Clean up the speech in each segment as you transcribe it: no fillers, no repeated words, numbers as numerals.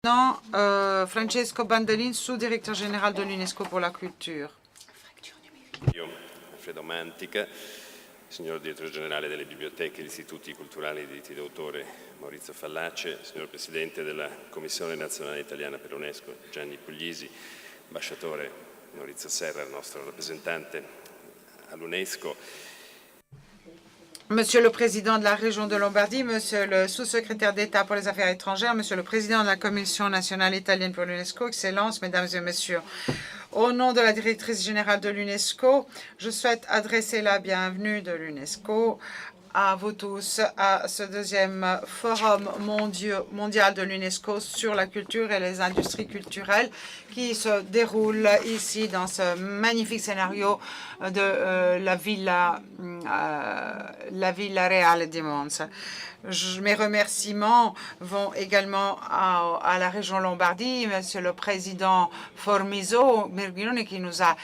Non, Francesco Bandelin, sous-directeur général de l'UNESCO pour la culture. Io, Alfredo Mantica, signor direttore generale delle biblioteche e degli istituti culturali e dei diritti d'autore Maurizio Fallace, signor presidente della Commissione nazionale italiana per l'UNESCO Gianni Puglisi, ambasciatore Maurizio Serra, il nostro rappresentante all'UNESCO. Monsieur le Président de la région de Lombardie, Monsieur le sous-secrétaire d'État pour les affaires étrangères, Monsieur le Président de la Commission nationale italienne pour l'UNESCO, Excellences, Mesdames et Messieurs. Au nom de la directrice générale de l'UNESCO, je souhaite adresser la bienvenue de l'UNESCO à vous tous à ce deuxième forum mondial de l'UNESCO sur la culture et les industries culturelles qui se déroule ici dans ce magnifique scénario de la Villa Reale di Monza. Mes remerciements vont également à la région Lombardie, Monsieur le Président Formiso Merghiloni qui nous a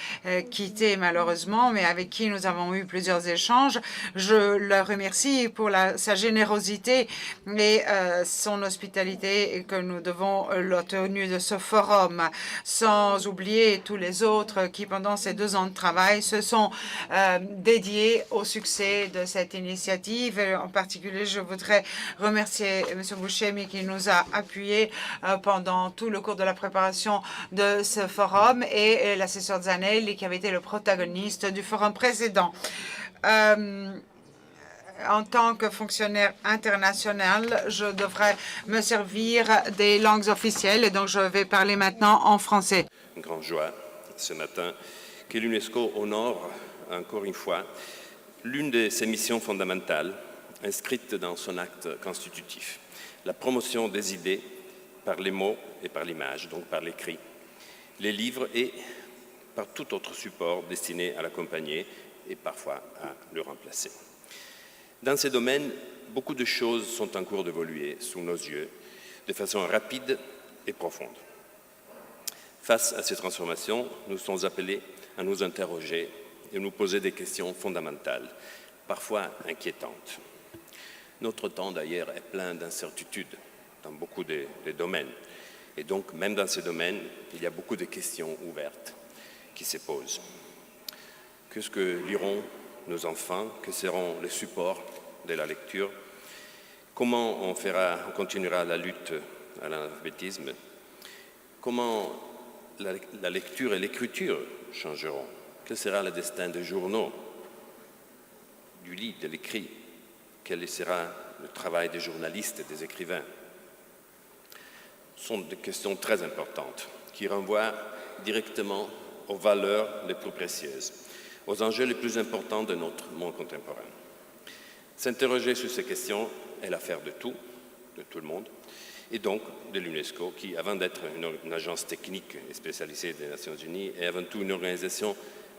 quittés malheureusement, mais avec qui nous avons eu plusieurs échanges. Je le remercie pour sa générosité et son hospitalité et que nous devons la tenue de ce forum, sans oublier tous les autres qui, pendant ces 2 ans de travail, se sont dédiés au succès de cette initiative. Et en particulier, je voudrais remercier M. Bouchemi qui nous a appuyés pendant tout le cours de la préparation de ce forum et l'assesseur Zanelli qui avait été le protagoniste du forum précédent. En tant que fonctionnaire international, je devrais me servir des langues officielles et donc je vais parler maintenant en français. Une grande joie ce matin que l'UNESCO honore encore une fois l'une de ses missions fondamentales inscrite dans son acte constitutif, la promotion des idées par les mots et par l'image, donc par l'écrit, les livres et par tout autre support destiné à l'accompagner et parfois à le remplacer. Dans ces domaines, beaucoup de choses sont en cours d'évoluer sous nos yeux de façon rapide et profonde. Face à ces transformations, nous sommes appelés à nous interroger et nous poser des questions fondamentales, parfois inquiétantes. Notre temps, d'ailleurs, est plein d'incertitudes dans beaucoup de domaines. Et donc, même dans ces domaines, il y a beaucoup de questions ouvertes qui se posent. Qu'est-ce que liront nos enfants? Que seront les supports de la lecture? Comment on continuera la lutte à l'analphabétisme? Comment la lecture et l'écriture changeront? Quel sera le destin des journaux, du lit, de l'écrit? Quel sera le travail des journalistes et des écrivains? Ce sont des questions très importantes qui renvoient directement aux valeurs les plus précieuses, aux enjeux les plus importants de notre monde contemporain. S'interroger sur ces questions est l'affaire de tout le monde, et donc de l'UNESCO, qui, avant d'être une agence technique et spécialisée des Nations Unies, est avant tout une organisation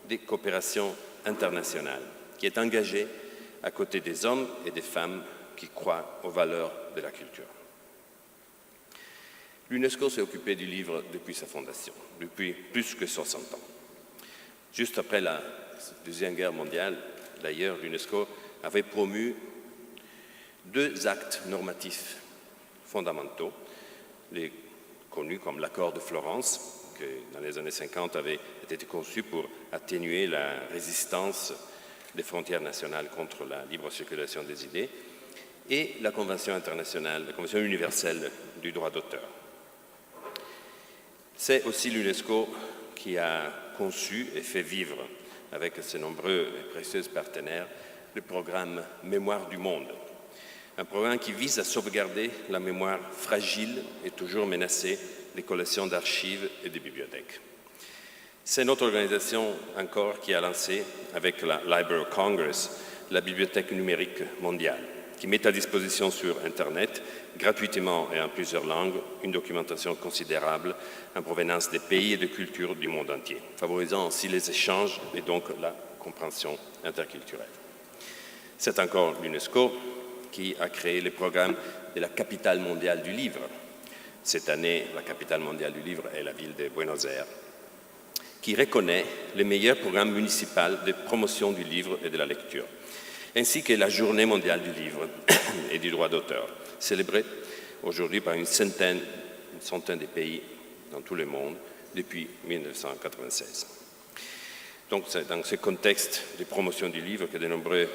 de coopération internationale, qui est engagée à côté des hommes et des femmes qui croient aux valeurs de la culture. L'UNESCO s'est occupé du livre depuis sa fondation, depuis plus que 60 ans. Juste après la Deuxième Guerre mondiale, d'ailleurs, l'UNESCO avait promu 2 actes normatifs fondamentaux, les connus comme l'accord de Florence, qui dans les années 50 avait été conçu pour atténuer la résistance des frontières nationales contre la libre circulation des idées, et la Convention internationale, la Convention universelle du droit d'auteur. C'est aussi l'UNESCO qui a conçu et fait vivre, avec ses nombreux et précieux partenaires, le programme Mémoire du monde, un programme qui vise à sauvegarder la mémoire fragile et toujours menacée des collections d'archives et de bibliothèques. C'est notre organisation encore qui a lancé, avec la Library of Congress, la Bibliothèque numérique mondiale, qui met à disposition sur Internet, gratuitement et en plusieurs langues, une documentation considérable en provenance des pays et de cultures du monde entier, favorisant ainsi les échanges et donc la compréhension interculturelle. C'est encore l'UNESCO qui a créé le programme de la capitale mondiale du livre. Cette année, la capitale mondiale du livre est la ville de Buenos Aires, qui reconnaît les meilleurs programmes municipaux de promotion du livre et de la lecture, ainsi que la Journée mondiale du livre et du droit d'auteur, célébrée aujourd'hui par une centaine une centaine de pays dans tout le monde depuis 1996. Donc c'est dans ce contexte de promotion du livre que de nombreuses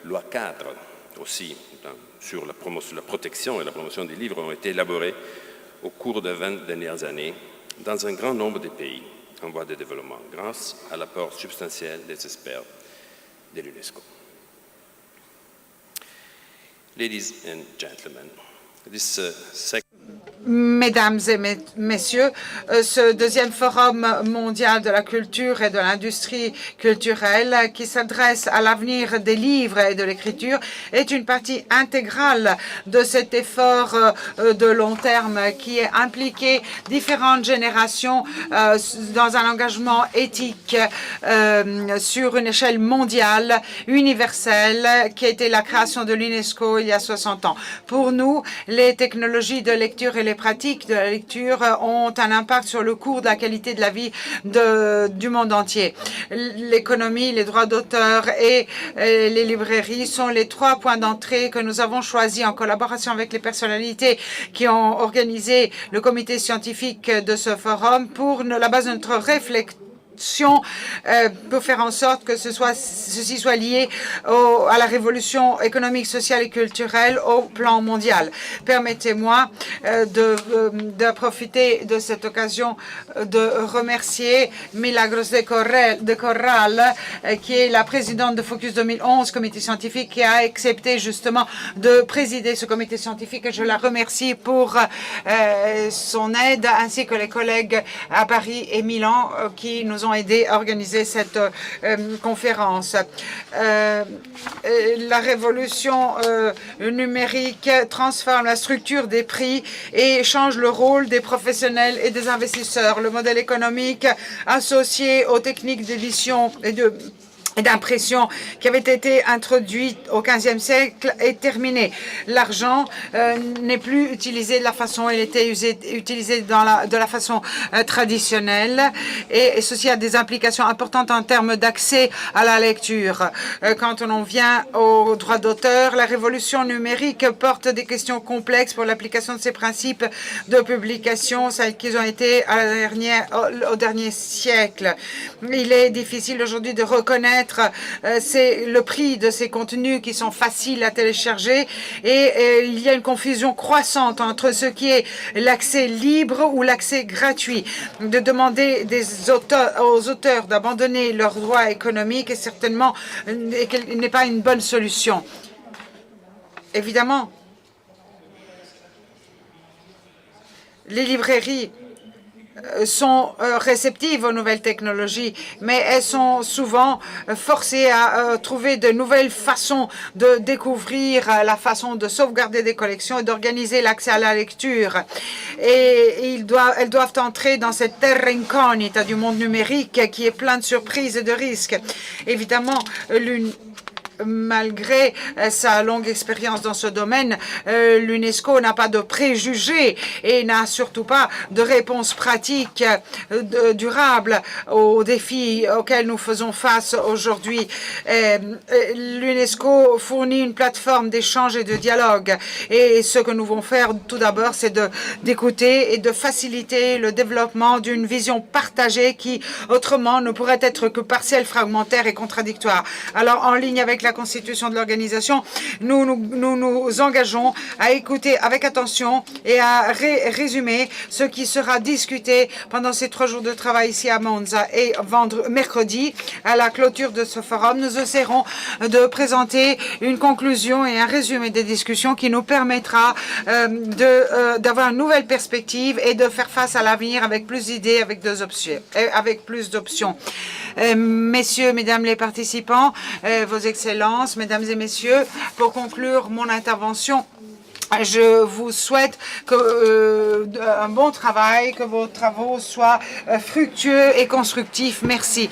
lois cadres aussi sur la protection et la promotion des livres ont été élaborées au cours des 20 dernières années dans un grand nombre de pays en voie de développement, grâce à l'apport substantiel des experts de l'UNESCO. Ladies and gentlemen, this Mesdames et messieurs, ce deuxième forum mondial de la culture et de l'industrie culturelle qui s'adresse à l'avenir des livres et de l'écriture est une partie intégrale de cet effort de long terme qui est impliqué différentes générations dans un engagement éthique sur une échelle mondiale, universelle, qui a été la création de l'UNESCO il y a 60 ans. Pour nous, les technologies de lecture et les pratiques de la lecture ont un impact sur le cours de la qualité de la vie du monde entier. L'économie, les droits d'auteur et les librairies sont les 3 points d'entrée que nous avons choisis en collaboration avec les personnalités qui ont organisé le comité scientifique de ce forum pour la base de notre réflexion pour faire en sorte que ceci soit lié à la révolution économique, sociale et culturelle au plan mondial. Permettez-moi de profiter de cette occasion de remercier Milagros de Corral, qui est la présidente de Focus 2011, comité scientifique, qui a accepté justement de présider ce comité scientifique. Et je la remercie pour son aide, ainsi que les collègues à Paris et Milan qui nous ont aidé à organiser cette conférence. La révolution numérique transforme la structure des prix et change le rôle des professionnels et des investisseurs. Le modèle économique associé aux techniques d'édition et d'impression qui avait été introduite au XVe siècle est terminée. L'argent n'est plus utilisé de la façon dont il était utilisé de la façon traditionnelle et ceci a des implications importantes en termes d'accès à la lecture. Quand on en vient aux droits d'auteur, la révolution numérique porte des questions complexes pour l'application de ces principes de publication, celles qui ont été au dernier siècle. Il est difficile aujourd'hui de reconnaître c'est le prix de ces contenus qui sont faciles à télécharger et il y a une confusion croissante entre ce qui est l'accès libre ou l'accès gratuit. De demander aux auteurs d'abandonner leurs droits économiques est certainement n'est pas une bonne solution. Évidemment, les librairies sont réceptives aux nouvelles technologies, mais elles sont souvent forcées à trouver de nouvelles façons de découvrir la façon de sauvegarder des collections et d'organiser l'accès à la lecture. Et elles doivent entrer dans cette terra incognita du monde numérique qui est plein de surprises et de risques. Évidemment, malgré sa longue expérience dans ce domaine, l'UNESCO n'a pas de préjugés et n'a surtout pas de réponse pratique durable aux défis auxquels nous faisons face aujourd'hui. L'UNESCO fournit une plateforme d'échange et de dialogue et ce que nous voulons faire tout d'abord, c'est d'écouter et de faciliter le développement d'une vision partagée qui autrement ne pourrait être que partielle, fragmentaire et contradictoire. Alors, en ligne avec la constitution de l'organisation, nous nous engageons à écouter avec attention et à résumer ce qui sera discuté pendant ces 3 jours de travail ici à Monza. Et mercredi, à la clôture de ce forum, nous essaierons de présenter une conclusion et un résumé des discussions qui nous permettra d'avoir une nouvelle perspective et de faire face à l'avenir avec plus d'idées, avec plus d'options. Messieurs, mesdames les participants, vos excellences, mesdames et messieurs, pour conclure mon intervention, je vous souhaite un bon travail, que vos travaux soient fructueux et constructifs. Merci.